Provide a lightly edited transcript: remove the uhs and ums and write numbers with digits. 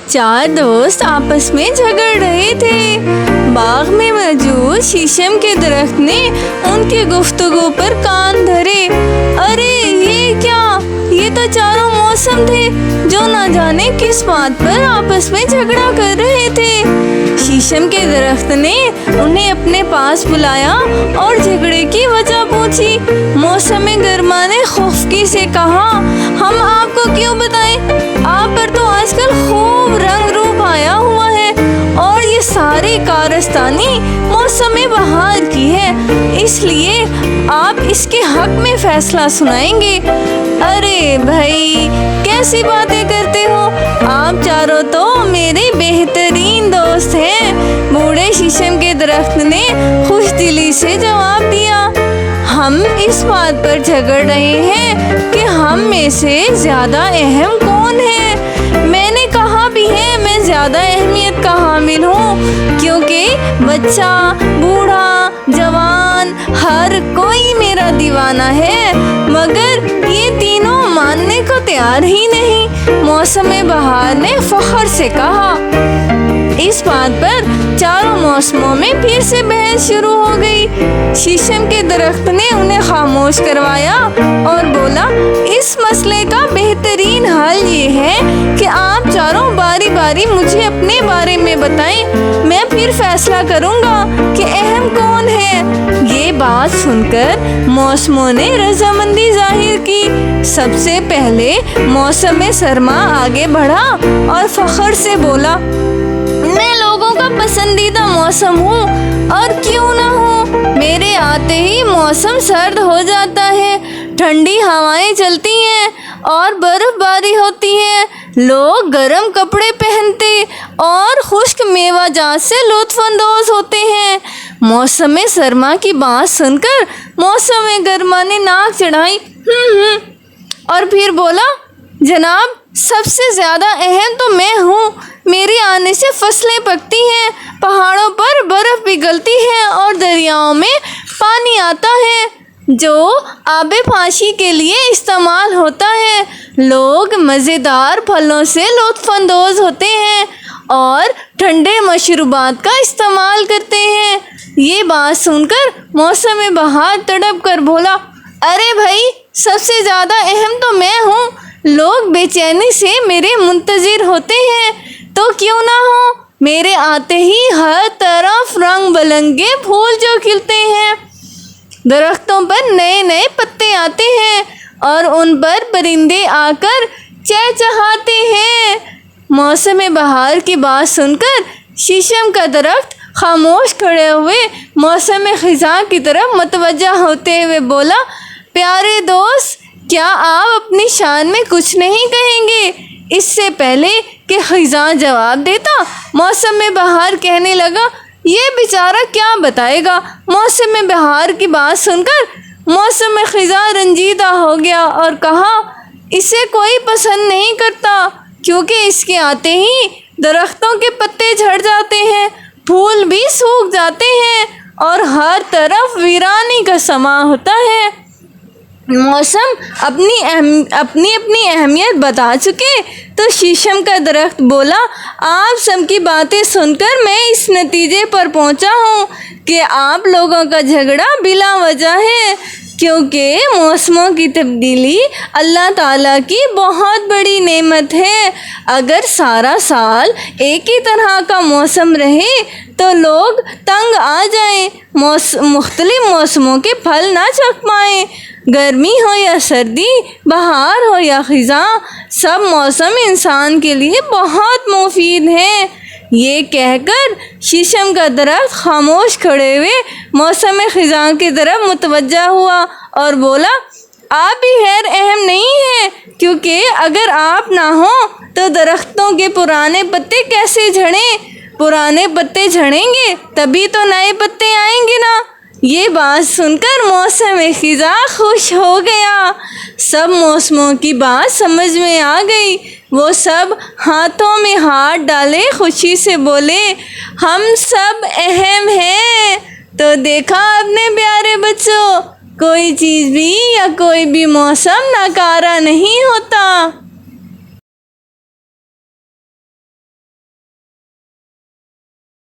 चार दोस्त आपस में झगड़ रहे थे। बाग में मौजूद शीशम के दरख्त ने उनकी गुफ्तगू पर कान धरे। अरे ये क्या, ये तो चारों मौसम थे जो न जाने किस बात पर आपस में झगड़ा कर रहे थे। शीशम के दरख्त ने उन्हें अपने पास बुलाया और झगड़े की वजह पूछी। मौसम गर्मा ने खौफगी से कहा, हम आपको क्यों बताएं, आप पर तो आजकल खूब रंग रूप आया हुआ है और ये सारी कारस्तानी मौसम बहार की है, इसलिए आप इसके हक में फैसला सुनाएंगे। अरे भाई, कैसी बातें करते हो, आप चारों तो मेरे बेहतरीन दोस्त हैं। बूढ़े शीशम के दरख्त ने खुश दिली से जवाब दिया, हम इस बात पर झगड़ रहे हैं कि हम में से ज्यादा अहम कौन है। मैंने कहा भी है मैं ज्यादा अहमियत का हामिल हूँ, क्योंकि बच्चा, बूढ़ा, जवान, हर कोई मेरा दीवाना है, मगर ये तीनों मानने को तैयार ही नहीं। मौसम बहार ने फख्र से कहा। इस बात पर चारों मौसमों में फिर से बहस शुरू हो गई। शीशम के दरख्त ने उन्हें खामोश करवाया और बोला, इस मसले का बेहतरीन हल ये है कि आप चारों बारी बारी मुझे अपने बारे में बताएं, मैं फिर फैसला करूंगा कि अहम कौन है। ये बात सुनकर मौसमों ने रजामंदी जाहिर की। सबसे पहले मौसम सरमा आगे बढ़ा और फख्र से बोला, मैं लोगों का पसंदीदा मौसम हूँ और क्यों ना हूँ। मेरे आते ही मौसम सर्द हो जाता है, ठंडी हवाएं चलती हैं और बर्फबारी होती है। लोग गर्म कपड़े पहनते और खुश्क मेवा जात से लुत्फानंदोज होते हैं। मौसम सरमा की बात सुनकर मौसम गर्मा ने नाक चढ़ाई और फिर बोला, जनाब, सबसे ज़्यादा अहम तो मैं हूँ। मेरे आने से फसलें पकती हैं, पहाड़ों पर बर्फ़ पिघलती है और दरियाओं में पानी आता है जो आबे फाशी के लिए इस्तेमाल होता है। लोग मज़ेदार फलों से लुत्फ़अंदोज़ होते हैं और ठंडे मशरूबात का इस्तेमाल करते हैं। ये बात सुनकर मौसम बहार तड़प कर बोला, अरे भाई, सबसे ज़्यादा अहम तो मैं हूँ। लोग बेचैनी से मेरे मुंतज़िर होते हैं, तो क्यों ना हो। मेरे आते ही हर तरफ रंग बिरंगे फूल जो खिलते हैं, दरख्तों पर नए नए पत्ते आते हैं और उन पर परिंदे आकर चहचहाते हैं। मौसम बहार की बात सुनकर शीशम का दरख्त खामोश खड़े हुए मौसम खिज़ां की तरफ मुतवज्जा होते हुए बोला, प्यारे दोस्त, क्या आप अपनी शान में कुछ नहीं कहेंगे। इससे पहले कि खिज़ां जवाब देता, मौसम बहार कहने लगा, ये बेचारा क्या बताएगा। मौसम बहार की बात सुनकर मौसम खिज़ां रंजीदा हो गया और कहा, इसे कोई पसंद नहीं करता, क्योंकि इसके आते ही दरख्तों के पत्ते झड़ जाते हैं, फूल भी सूख जाते हैं और हर तरफ वीरानी का समा होता है। मौसम अपनी अहमियत बता चुके तो शीशम का दरख्त बोला, आप सबकी बातें सुनकर मैं इस नतीजे पर पहुंचा हूं कि आप लोगों का झगड़ा बिला वजह है, क्योंकि मौसमों की तब्दीली अल्लाह ताला की बहुत बड़ी नेमत है। अगर सारा साल एक ही तरह का मौसम रहे तो लोग तंग आ जाएं, मुख्तलिफ मौसमों के फल ना चख पाएं। गर्मी हो या सर्दी, बहार हो या खिज़ां, सब मौसम इंसान के लिए बहुत मुफीद हैं। ये कहकर शीशम का दरख्त खामोश खड़े हुए मौसम खिज़ां की तरफ मुतवज्जा हुआ और बोला, आप भी खैर अहम नहीं हैं, क्योंकि अगर आप ना हो तो दरख्तों के पुराने पत्ते कैसे झड़ें। पुराने पत्ते झड़ेंगे तभी तो नए पत्ते आएंगे ना। ये बात सुनकर मौसम खिज़ां खुश हो गया। सब मौसमों की बात समझ में आ गई। वो सब हाथों में हाथ डाले खुशी से बोले, हम सब अहम हैं। तो देखा अपने प्यारे बच्चों, कोई चीज़ भी या कोई भी मौसम नाकारा नहीं होता।